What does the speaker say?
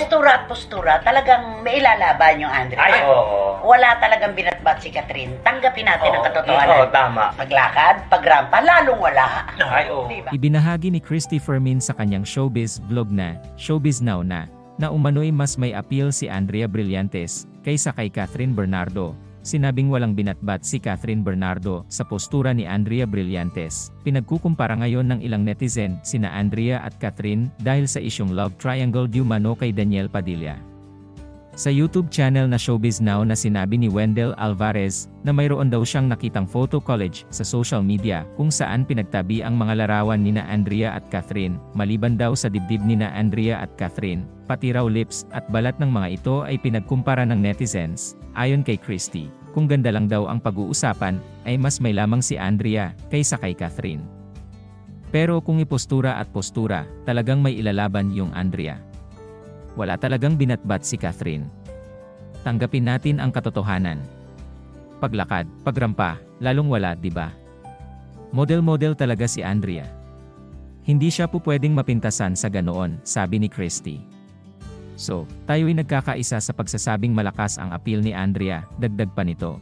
postura at postura, talagang may ilalaban yung Andrea. Ay, oo. Wala talagang binatbat si Catherine. Tanggapin natin ang Oo, katotohanan. tama. Paglakad, pagrampa, lalong wala. Ay, oo. Diba? Ibinahagi ni Christy Fermin sa kanyang showbiz vlog na Showbiz Now na umano'y mas may appeal si Andrea Brillantes kaysa kay Catherine Bernardo. Sinabing walang binatbat si Catherine Bernardo sa postura ni Andrea Brillantes. Pinagkukumpara ngayon ng ilang netizen sina Andrea at Catherine dahil sa isyong love triangle di umano kay Daniel Padilla. Sa YouTube channel na Showbiz Now na sinabi ni Wendell Alvarez na mayroon daw siyang nakitang photo collage sa social media kung saan pinagtabi ang mga larawan nina Andrea at Catherine, maliban daw sa dibdib nina Andrea at Catherine, pati raw lips at balat ng mga ito ay pinagkumpara ng netizens. Ayon kay Christy, kung ganda lang daw ang pag-uusapan, ay mas may lamang si Andrea kaysa kay Catherine. Pero kung ipostura at postura, talagang may ilalaban yung Andrea. Wala talagang binatbat si Catherine. Tanggapin natin ang katotohanan. Paglakad, pagrampa, lalong wala, di ba? Model-model talaga si Andrea. Hindi siya po pwedeng mapintasan sa ganoon, sabi ni Christy. So, tayo'y nagkakaisa sa pagsasabing malakas ang appeal ni Andrea, dagdag pa nito.